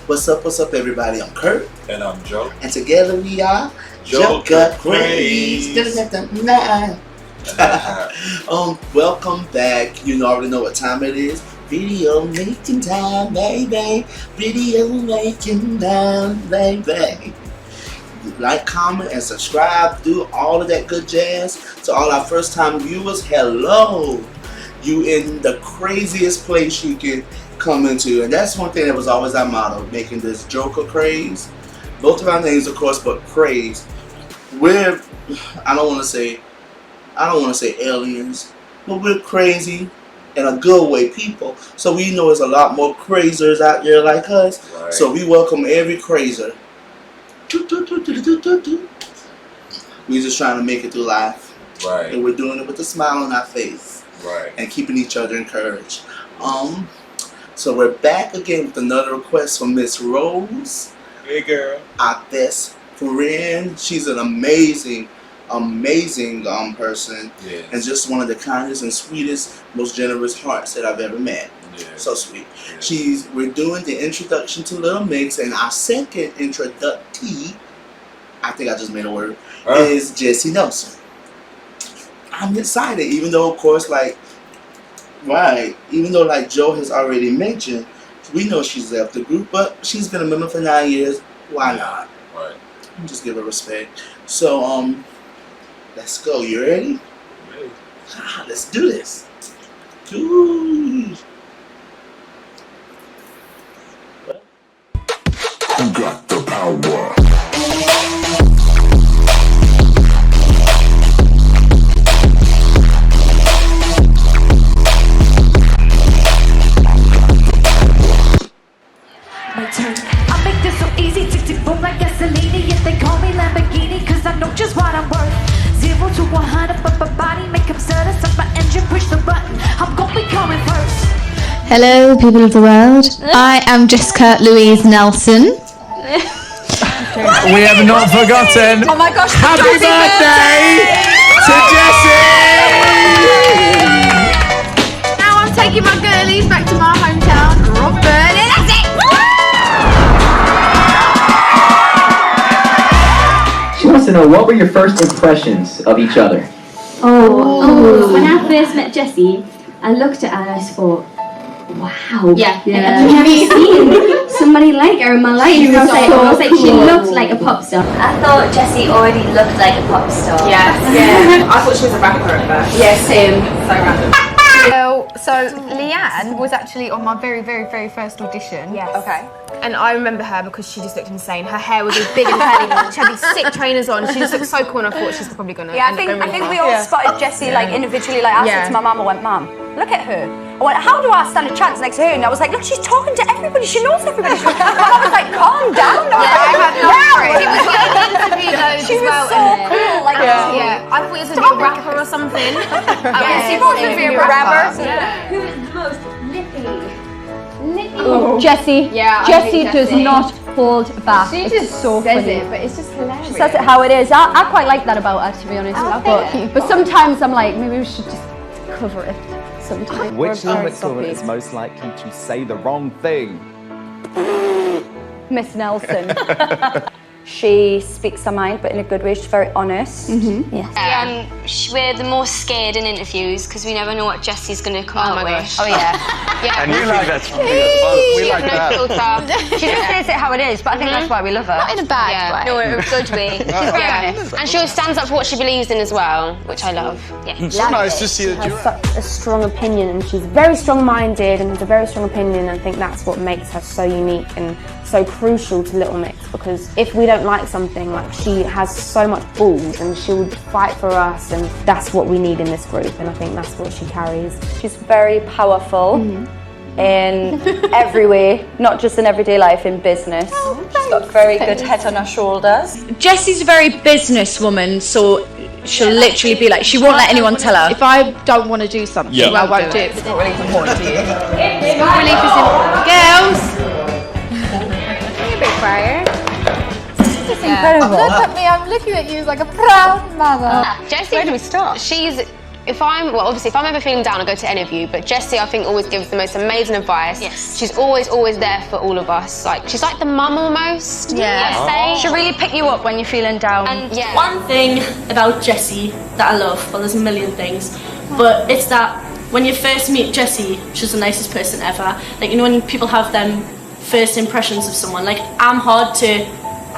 What's up, everybody? I'm Kurt. And I'm Joe. And together we are JoCurKRAZE. Welcome back. You already know what time it is. Video making time, baby. Video making time, baby. Like, comment, and subscribe. Do all of that good jazz. To all our first time viewers, hello. You in the craziest place you can come into, and that's one thing that was always our motto, making this JoCurKRAZE. Both of our names, of course, but craze. We're I don't want to say aliens, but we're crazy in a good way people. So we know there's a lot more crazers out there like us. Right. So we welcome every crazer. We're just trying to make it through life. Right. And we're doing it with a smile on our face. Right. And keeping each other encouraged. So we're back again with another request from Miss Rose. Hey girl. Our best friend. She's an amazing person. Yes. And just one of the kindest and sweetest, most generous hearts that I've ever met. Yes. So sweet. Yes. We're doing the introduction to Little Mix, and our second introductee, I think I just made a word, is Jesy Nelson. I'm excited, even though of course even though Joe has already mentioned, we know she's left the group, but she's been a member for 9 years. Why not? Right. Just give her respect. So let's go. You ready? Ready. Let's do this. Ooh. You got the power. I make this so easy, tick tick boom like gasoline. Yet they call me Lamborghini, cause I know just what I'm worth. 0 to 100, but my body make them stutter. Stop my engine, push the button, I'm gonna be coming first. Hello, people of the world. I am Jessica Louise Nelson. We have not forgotten. Oh my gosh! Happy birthday to Jesy! Now I'm taking my girlies back to my hometown, Robert. That's it! She wants to know, what were your first impressions of each other? When I first met Jesy, I looked at her and I just thought, wow. Yeah. I've never seen somebody like her in my life. I was like, she looked like a pop star. I thought Jesy already looked like a pop star. Yeah. I thought she was a rapper at first. Yeah, same. So random. So Leanne was actually on my very, very, very first audition. Yes. Okay. And I remember her because she just looked insane. Her hair was all big and curly. She had these sick trainers on. She just looked so cool, and I thought she's probably gonna. Yeah, I think we all spotted Jesy individually. I said to my mum, I went, Mum, look at her. I went, how do I stand a chance next to her? And I was like, look, she's talking to everybody. She knows everybody. My mum was like, calm down. I had no She was getting interview loads She as was well. so cool. I thought it was a new rapper or something. She wants to be a rapper. Who is the most lippy? Jesy. Yeah, Jesy does not hold back. She it's just so says funny. it, but it's just hilarious. She says it how it is. I quite like that about her, to be honest. But sometimes I'm like, maybe we should just cover it sometimes. Which limit is most likely to say the wrong thing? Miss Nelson. She speaks her mind, but in a good way. She's very honest. We're the more scared in interviews because we never know what Jessy's going to come out with. Oh yeah. Yeah. And you think that's fun. We like that. She just says it how it is, but I think that's why we love her. Not in a bad way. No, in a good way. She's very honest. And she always stands up for what she believes in as well, which I love. Yeah. So nice to see that She has such a strong opinion, and she's very strong-minded and has a very strong opinion, and I think that's what makes her so unique and so crucial to Little Mix, because if we don't like something, she has so much balls and she would fight for us, and that's what we need in this group, and I think that's what she carries. She's very powerful in every way, not just in everyday life, in business. She's got a very good head on her shoulders. Jessy's a very businesswoman, so she'll literally be like, she won't let anyone tell her. If I don't want to do something, I won't do it. It's not really important to you. It's not really girls. You're a bit quiet. This is incredible. Look at me, I'm looking at you like a proud mother. Jesy, where do we start? She's If I'm ever feeling down, I go to any of you, but Jesy, I think, always gives the most amazing advice. Yes. She's always there for all of us. Like, she's like the mum almost. Yeah. She'll really pick you up when you're feeling down. And yeah. One thing about Jesy that I love, well, there's a million things, but it's that when you first meet Jesy, she's the nicest person ever. Like, you know, when people have them first impressions of someone, like, I'm hard to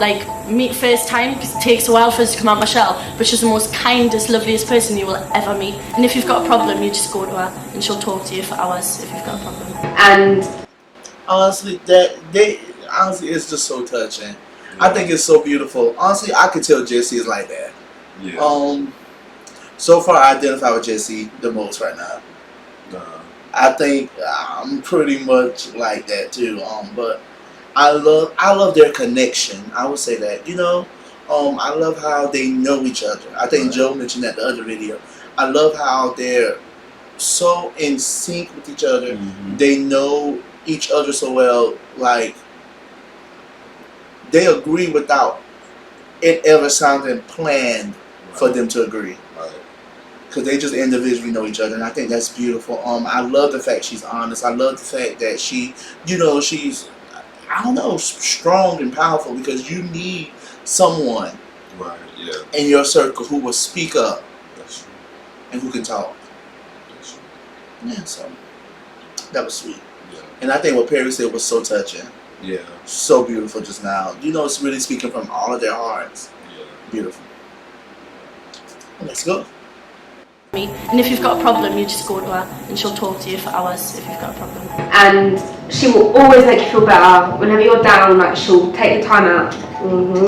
like meet first time because it takes a while for us to come out my shell, but she's the most kindest, loveliest person you will ever meet. And if you've got a problem, you just go to her and she'll talk to you for hours if you've got a problem. And honestly, honestly, it's just so touching. Yeah. I think it's so beautiful. Honestly, I could tell Jesy is like that. Yeah. So far, I identify with Jesy the most right now. I think I'm pretty much like that too. But I love their connection. I would say that, you know, I love how they know each other. I think Joe mentioned that the other video. I love how they're so in sync with each other. They know each other so well. Like, they agree without it ever sounding planned for them to agree. Because they just individually know each other, and I think that's beautiful. I love the fact she's honest. I love the fact that she, you know, she's, I don't know, strong and powerful, because you need someone in your circle who will speak up and who can talk. Yeah, so that was sweet. Yeah. And I think what Perry said was so touching. Yeah. So beautiful just now. You know, it's really speaking from all of their hearts. Yeah. Beautiful. Well, let's go. And if you've got a problem, you just go to her and she'll talk to you for hours if you've got a problem. And she will always make you feel better. Whenever you're down, like, she'll take the time out,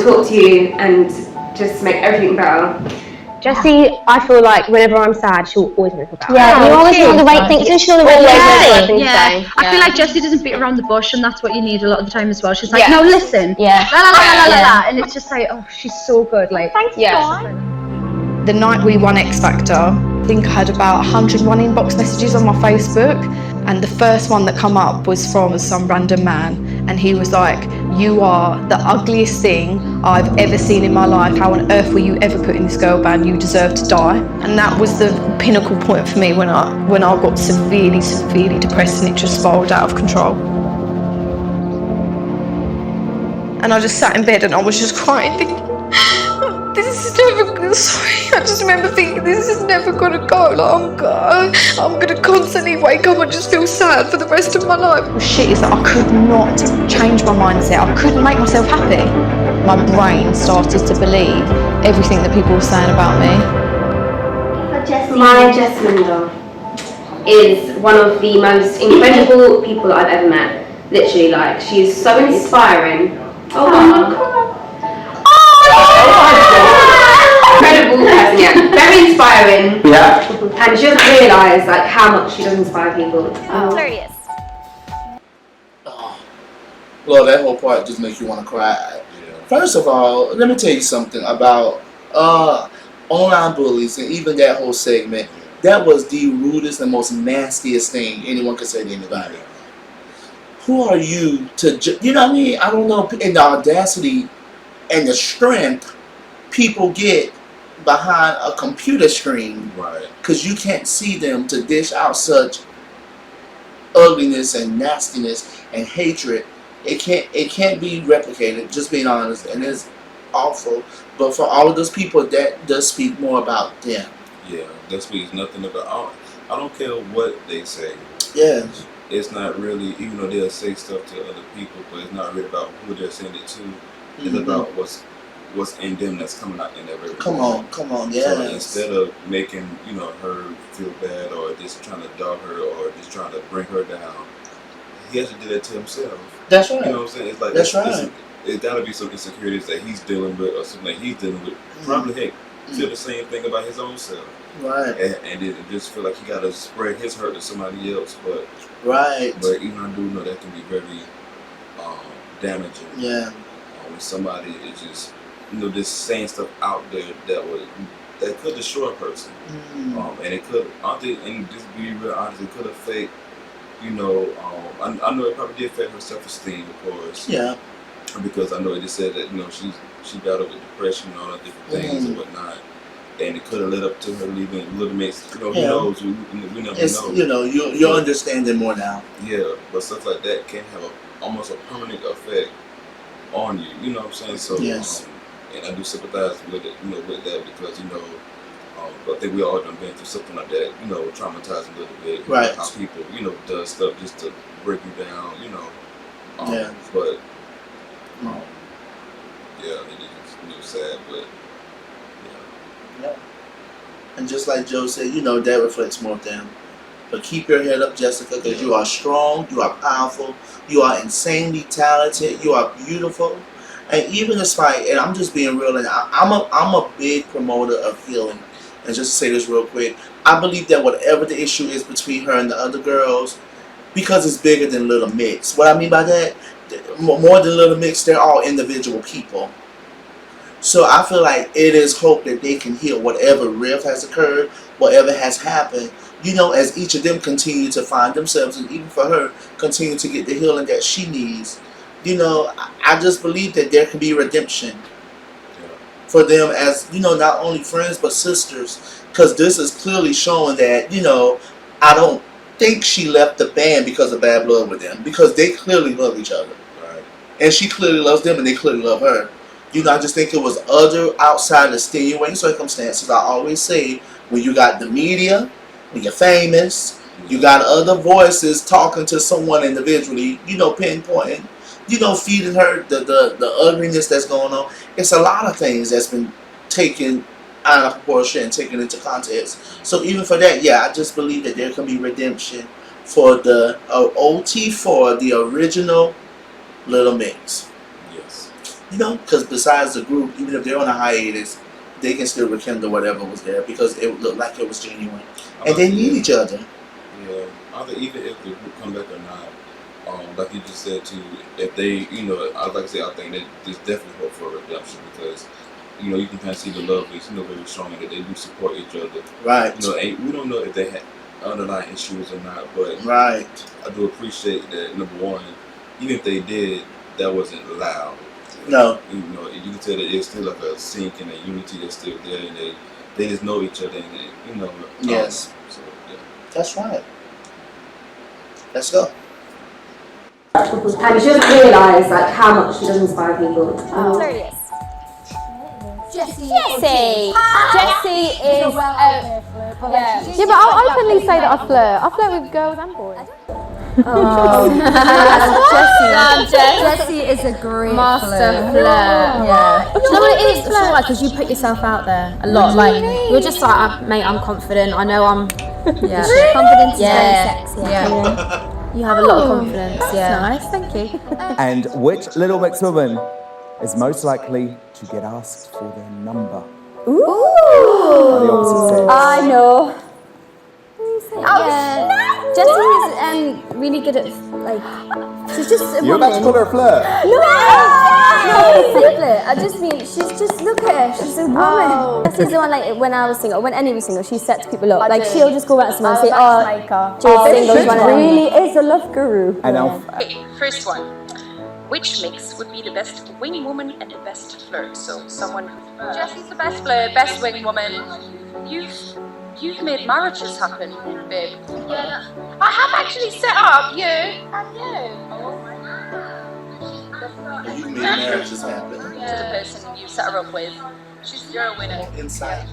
talk to you, and just make everything better. Jesy, I feel like whenever I'm sad, she'll always make me feel better. Yeah, you always know the right thing. Isn't she know the right thing to say? I feel like Jesy doesn't beat around the bush, and that's what you need a lot of the time as well. She's like, no, listen, la la la la la, and it's just like, oh, she's so good. Like, thanks, The night we won X Factor, I think I had about 101 inbox messages on my Facebook, and the first one that come up was from some random man, and he was like, you are the ugliest thing I've ever seen in my life. How on earth were you ever put in this girl band? You deserve to die. And that was the pinnacle point for me when I got severely depressed, and it just spiraled out of control. And I just sat in bed and I was just crying, thinking, this is never gonna, I just remember thinking, this is never gonna go. Like, I'm gonna constantly wake up and just feel sad for the rest of my life. The shit is that I could not change my mindset. I couldn't make myself happy. My brain started to believe everything that people were saying about me. My Jeslinda is one of the most incredible people I've ever met. Literally, like, she's so inspiring. Oh my God. Incredible person, yeah. Very inspiring. Yeah. And she doesn't realise, like, how much she does inspire people. There he is. Oh. Lord, that whole part just makes you want to cry. Yeah. First of all, let me tell you something about online bullies, and even that whole segment. That was the rudest and most nastiest thing anyone could say to anybody. Who are you to, you know what I mean? I don't know, and the audacity and the strength people get behind a computer screen, right? Because you can't see them, to dish out such ugliness and nastiness and hatred. It can't be replicated. Just being honest, and it's awful. But for all of those people, that does speak more about them. Yeah, that speaks nothing about. I don't care what they say. Yeah. It's not really, even though they'll say stuff to other people, but it's not really about who they're saying it to. It's about what's in them that's coming out in their very Come on, yeah. So instead of making, you know, her feel bad, or just trying to dog her, or just trying to bring her down, he has to do that to himself. That's right. You know what I'm saying? It's like that's right. It's gotta be some insecurities that he's dealing with, or something that he's dealing with. Probably feel the same thing about his own self. Right. And it just feel like he gotta spread his hurt to somebody else, but But even I do know that can be very damaging. Yeah. When somebody is just, you know, just saying stuff out there that could destroy a person. And it could, and just be real honest, it could affect, you know, I know it probably did affect her self-esteem, of course. Yeah. Because I know it just said that, you know, she battled with depression and all the different things and whatnot. and it could have led up to her leaving Little Mix. You know, who knows? We never know. You know, you're understanding more now. Yeah, but stuff like that can have almost a permanent effect on you. You know what I'm saying? So yes. And I do sympathize with it, you know, with that because I think we all done been through something like that. You know, traumatizing a little bit. Right. How people, you know, does stuff just to break you down. You know. Yeah. But. Yeah, it was sad, but. Yeah. And just like Joe said, you know, that reflects more of them. But keep your head up, Jessica, because you are strong, you are powerful, you are insanely talented, you are beautiful. And even despite, and I'm just being real, and I'm a big promoter of healing. And just to say this real quick, I believe that whatever the issue is between her and the other girls, because it's bigger than Little Mix. What I mean by that, more than Little Mix, they're all individual people. So I feel like it is hope that they can heal whatever rift has occurred, whatever has happened, you know, as each of them continue to find themselves, and even for her, continue to get the healing that she needs. You know, I just believe that there can be redemption for them as, you know, not only friends, but sisters. Because this is clearly showing that, you know, I don't think she left the band because of bad blood with them. Because they clearly love each other. Right. And she clearly loves them, and they clearly love her. You know, I just think it was other outside extenuating circumstances. I always say, when you got the media, when you're famous, you got other voices talking to someone individually, you know, pinpointing, you know, feeding her the ugliness that's going on. It's a lot of things that's been taken out of proportion and taken into context. So even for that, yeah, I just believe that there can be redemption for the OT4, the original Little Mix. Yes. You know, because besides the group, even if they're on a hiatus, they can still rekindle whatever was there because it looked like it was genuine. And they need each other. Yeah. I think even if the group come back or not, like you just said too, if they, you know, like I said, I think that there's definitely hope for redemption because, you know, you can kind of see the love is, you know, very strong and that they do support each other. Right. You know, and we don't know if they had underlying issues or not, but right. I do appreciate that, number one, even if they did, that wasn't loud. No. You know, you can tell that it's still like a sync and a unity that's still there and they just know each other and they, you know. Yes. So, yeah. That's right. Let's go. And she doesn't realise like how much she does inspire people. Serious. Jesy. Jesy is yeah, but I'll openly say that I flirt. I flirt with girls and boys. Jesy is a great master flirt. Yeah. Do you know what it is? It's like because you put yourself out there a lot. Like you're just like, mate, I'm confident. I know I'm. Yeah. Confidence is very sexy. Yeah. You have a lot of confidence. Yeah. Nice. Thank you. And which Little Mix woman is most likely to get asked for their number? Ooh. On the opposite sex. I know. Yeah. Jesy is really good at like she's just a You're woman. about to call her a flirt? No, I just mean she's just look at her. She's a woman. Jessy's the one like when I was single, when Annie was single, she sets people up. Like she'll just go out to someone and say, "Oh, Jay's single." She really is a love guru. And Okay, first one. Which mix would be the best wing woman and the best flirt? So someone Jessy's the best flirt, best wing woman. You've made marriages happen, babe. Yeah. I have actually set up you and you. Oh my god. You made marriages happen. To the person you set her up with. You're a winner. Insight.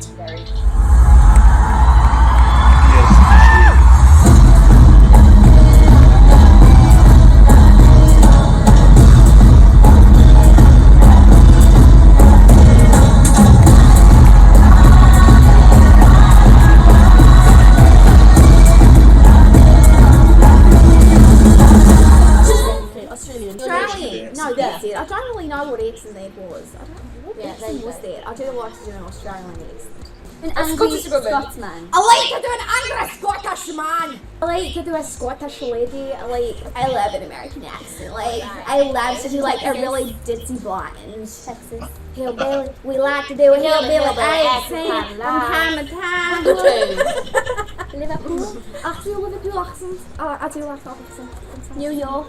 Australian. No, that's it. I don't really know what accent that was. I don't know what accent was that. I do like to do an Australian accent. An angry Scotsman. I like to do an angry Scottish man. I like to do a Scottish lady. I love an American accent. Like I love to do like a really ditzy blonde. Texas. Hillbilly. We like to do a hillbilly accent from time to time. Liverpool. I do Liverpool accent. I do like that accent. New York.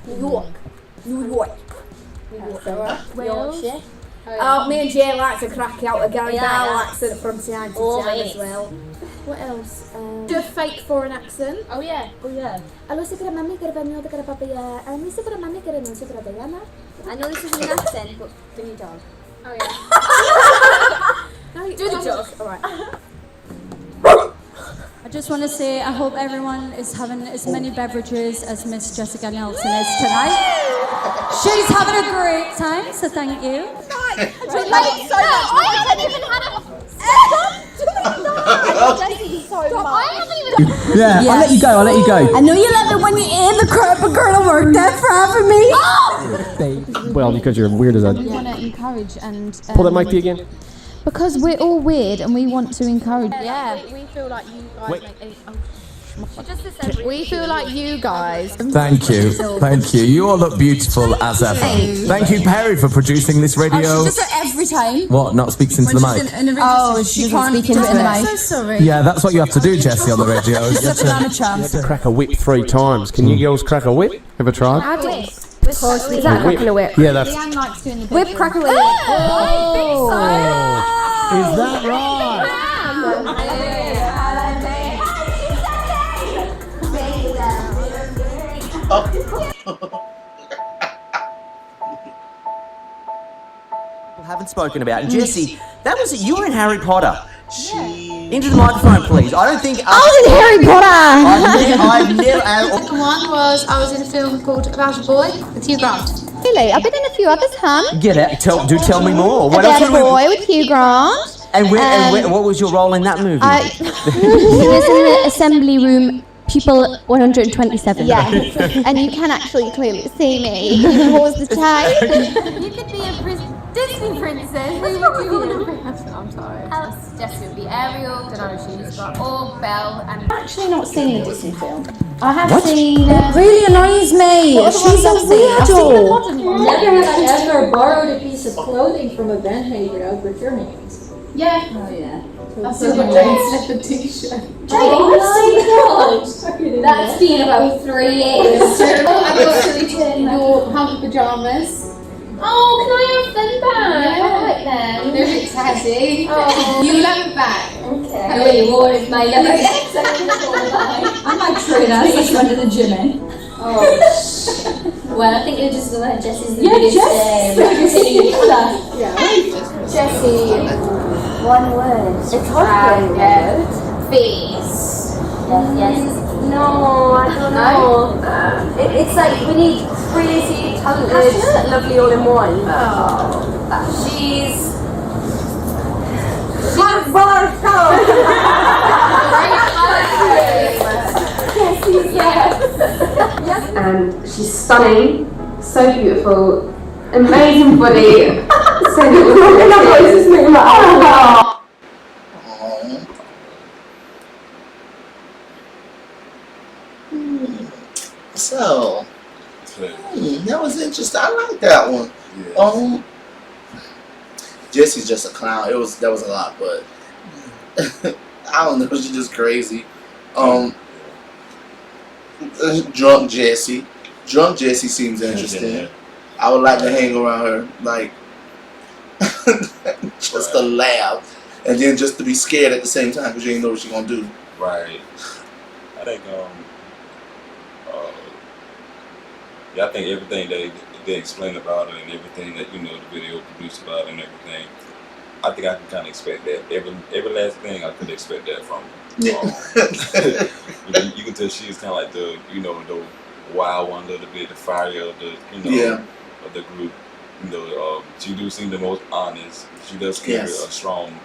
New York. Yorkshire. Oh, me and Jay like to crack out a Gary Bell accent from time to time as well. What else? Do a fake foreign accent. Oh yeah. Hello, sigara mami, gara no, gara papaya. Mi sigara mami, gara no, sigara bayana. I know this isn't an accent, but do your dog. Oh yeah. No, do the dog. All right. I just want to say I hope everyone is having as many beverages as Miss Jessica Nelson is tonight. She's having a great time, so thank you. I haven't even had a... Yeah, I'll let you go. I know you love it when you eat the crap, but girl, work that for me. Well, because you're weird as a... We want to encourage and... Pull that mic to you again. Because we're all weird and we want to encourage. Yeah. We feel like you guys We feel like you guys. Thank you. You all look beautiful as ever. Thank you, Perry, for producing this radio. She does it every time. What? Not speaks into the mic? She can't speak into the mic. I'm so sorry. Yeah, that's what you have to do, Jessie, on the radio. You have to Crack a whip 3 times. Can you girls crack a whip? Ever tried? Of course, is that cracking a whip? Yeah, that's... Leanne likes doing the Whip, crack a whip. Is that right? Haven't spoken about. And Jesy, that was you were in Harry Potter. Into the microphone, please. I don't think I was in Harry Potter. I've never. One was I was in a film called About a Boy with Hugh Grant. Really? I've been in a few others, hun. Get out. Tell me more. What About else? a Boy with Hugh Grant. And what was your role in that movie? He was in the assembly room. Pupil 127. Yeah, and you can actually clearly see me. You can pause the time. You could be a Disney princess. Who would you want to be? I'm sorry. Jessie would be Ariel. Don't know who she's got. Or Belle. And I've actually not seen a Disney film. I have seen. It really annoys me. She's a weirdo. Never have I ever borrowed a piece of clothing from a Van Haver out with your names. Yeah. Oh yeah. I've seen a Jane Slipper t-shirt. that's been about 3 years. I've got to return your pump pajamas. Oh, can I have them back? Yeah. I like them. They're a bit tatty. Oh. You'll have it back. Okay. I really wanted my leather. I'm not sure that's just went to the gym in. Oh. Well, I think you're just gonna let Jessie's the Yeah, biggest Jessie. One word. It's hard. Face. Yes. No, I don't know. It's like we need crazy, talented, lovely all in one. She's And she's stunning, so beautiful, amazing body. So So, that was interesting. I like that one. Yeah. Jessy's just a clown. That was a lot, but I don't know. She's just crazy. Drunk Jesy seems interesting. I would like to hang around her, like just to laugh, and then just to be scared at the same time because you ain't know what she's gonna do. Right. I think I think everything they explain about it and everything that the video produced about it and everything, I think I can kind of expect that. Every last thing I could expect that from her. You can tell she's kind of like the the wild one, a little bit, the fire of the of the group. She do seem the most honest. She does carry a strong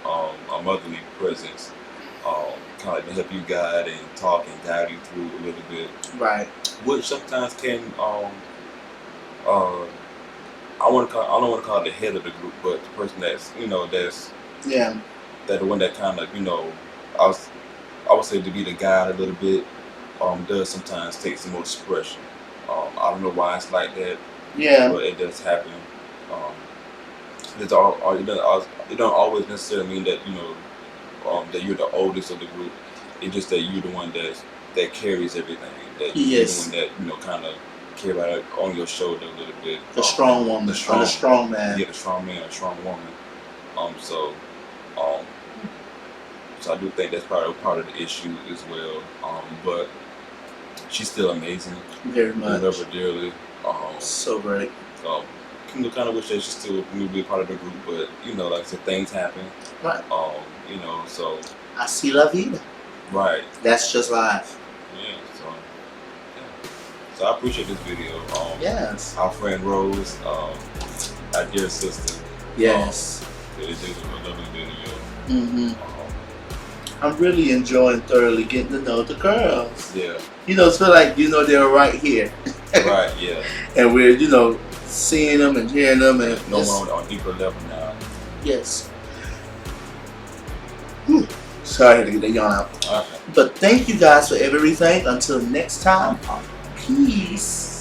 motherly presence. Kind of like to help you guide and talk and guide you through a little bit. Right. Which sometimes can I don't want to call it the head of the group, but the person that's that the one that kind of I would say to be the guide a little bit does sometimes take some more expression. I don't know why it's like that. Yeah. But it does happen. It don't always necessarily mean that that you're the oldest of the group. It's just that you're the one that carries everything. That you're the one that kind of care about it on your shoulder a little bit. The strong woman, the strong man. Yeah, the strong man, the strong woman. So I do think that's probably part of the issue as well. But she's still amazing. Very much. I love her dearly. So great. So kind of wish that she still would be a part of the group, but like I said, things happen. Right. So. Así la vida. Right. That's just life. Yeah. So I appreciate this video. Yes. Our friend Rose, our dear sister. Yes. It is a lovely video. I'm really enjoying thoroughly getting to know the girls. Yeah. It's feel like they're right here. Right. Yeah. And we're seeing them and hearing them and no one on deeper level now. Yes. Whew. Sorry to get that yawn out. Okay. But thank you guys for everything. Until next time, peace.